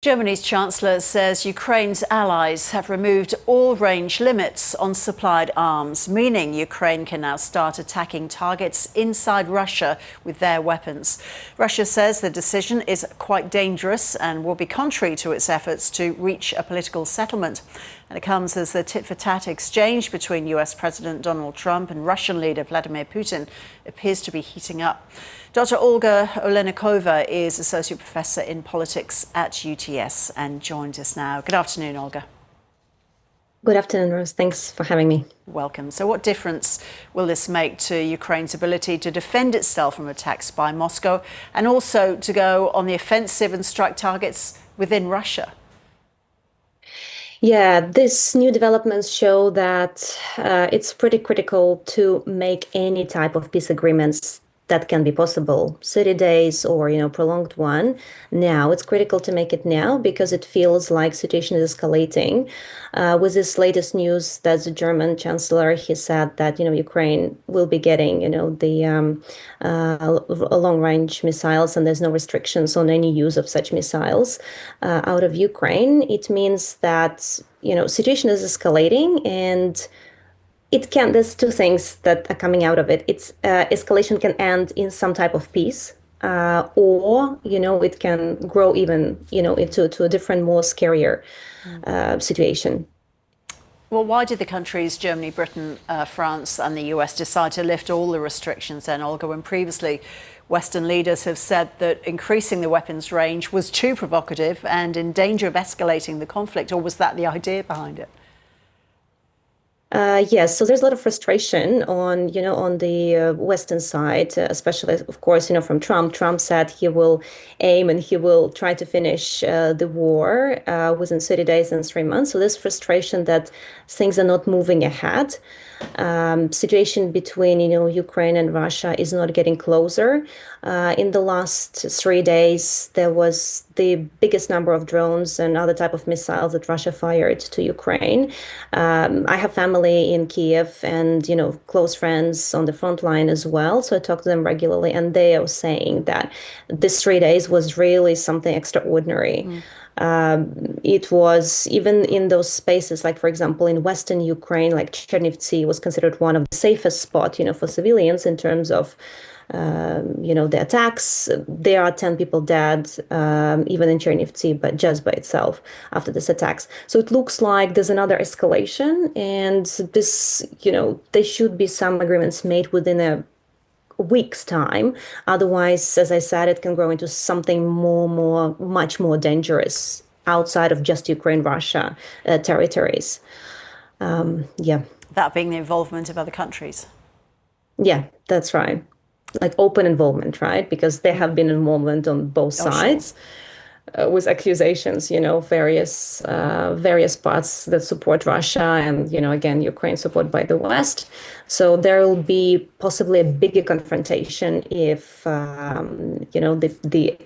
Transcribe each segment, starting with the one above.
Germany's Chancellor says Ukraine's allies have removed all range limits on supplied arms, meaning Ukraine can now start attacking targets inside Russia with their weapons. Russia says the decision is quite dangerous and will be contrary to its efforts to reach a political settlement. And it comes as the tit-for-tat exchange between US President Donald Trump and Russian leader Vladimir Putin appears to be heating up. Dr. Olga Oleinikova is Associate Professor in Politics at UTS and joins us now. Good afternoon, Olga. Good afternoon, Rose. Thanks for having me. Welcome. So what difference will this make to Ukraine's ability to defend itself from attacks by Moscow and also to go on the offensive and strike targets within Russia? Yeah, these new developments show that it's pretty critical to make any type of peace agreements that can be possible, 30 days or, prolonged one. Now, it's critical to make it now because it feels like situation is escalating. With this latest news, that the German chancellor, he said that, Ukraine will be getting, the long-range missiles, and there's no restrictions on any use of such missiles out of Ukraine. It means that, situation is escalating, and there's two things that are coming out of it. It's escalation can end in some type of peace, or, it can grow even, into a different, more scarier situation. Well, why did the countries, Germany, Britain, France and the US, decide to lift all the restrictions then, Olga, when previously Western leaders have said that increasing the weapons range was too provocative and in danger of escalating the conflict, or was that the idea behind it? Yes, so there's a lot of frustration on the Western side, especially, of course, from Trump. Trump said he will aim and he will try to finish the war within 30 days and 3 months. So there's frustration that things are not moving ahead. Situation between Ukraine and Russia is not getting closer. In the last 3 days, there was the biggest number of drones and other type of missiles that Russia fired to Ukraine. I have family in Kiev and close friends on the front line as well, so I talk to them regularly, and they are saying that this 3 days was really something extraordinary. It was even in those spaces, like, for example, in Western Ukraine, like Chernivtsi was considered one of the safest spots, for civilians in terms of, the attacks. There are 10 people dead, even in Chernivtsi, but just by itself after these attacks. So it looks like there's another escalation, and this, there should be some agreements made within a week's time. Otherwise, as I said, it can grow into something much more dangerous outside of just Ukraine, Russia territories. Yeah. That being the involvement of other countries. Yeah, that's right. Like open involvement, right? Because there have been involvement on both sides. Sure. With accusations, various parts that support Russia and, again, Ukraine support by the West. So there will be possibly a bigger confrontation if,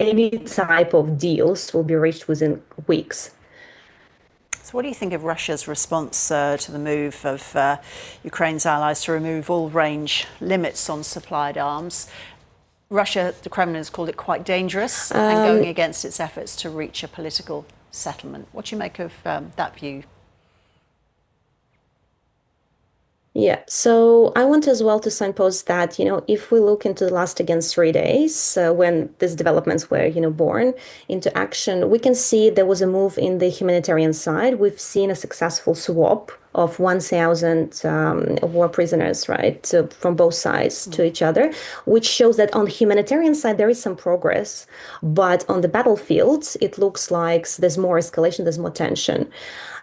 any type of deals will be reached within weeks. So what do you think of Russia's response to the move of Ukraine's allies to remove all range limits on supplied arms? Russia, the Kremlin has called it quite dangerous and going against its efforts to reach a political settlement. What do you make of that view? Yeah, so I want as well to signpost that, if we look into the last, again, 3 days, when these developments were, born into action, we can see there was a move in the humanitarian side. We've seen a successful swap of 1,000 war prisoners, right, from both sides to each other, which shows that on the humanitarian side, there is some progress. But on the battlefield, it looks like there's more escalation, there's more tension.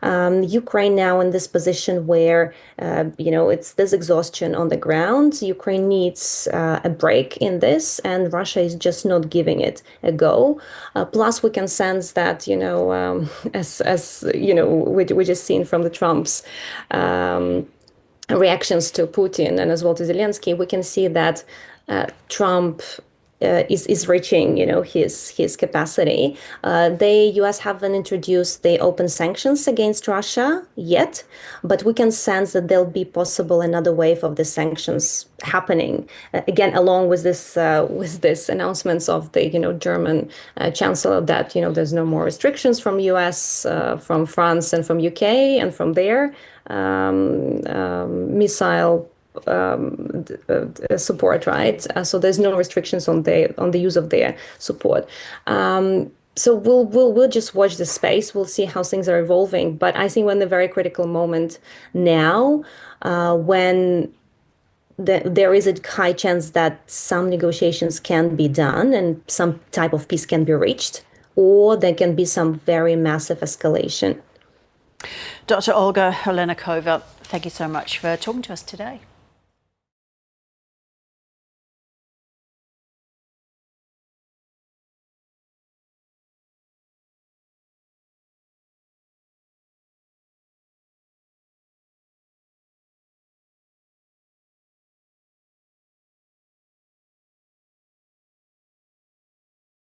Ukraine now in this position where, there's exhaustion on the ground. Ukraine needs a break in this, and Russia is just not giving it a go. Plus, we can sense that, we just seen from the Trump's reactions to Putin and as well to Zelensky, we can see that Trump is reaching, his capacity. The U.S. haven't introduced the open sanctions against Russia yet, but we can sense that there'll be possible another wave of the sanctions happening again, along with this announcements of the German chancellor that there's no more restrictions from U.S., from France, and from UK, and from their missile support, right? So there's no restrictions on the use of their support. So we'll just watch the space. We'll see how things are evolving. But I think we're in a very critical moment now, when there is a high chance that some negotiations can be done and some type of peace can be reached, or there can be some very massive escalation. Dr. Olga Oleinikova, thank you so much for talking to us today.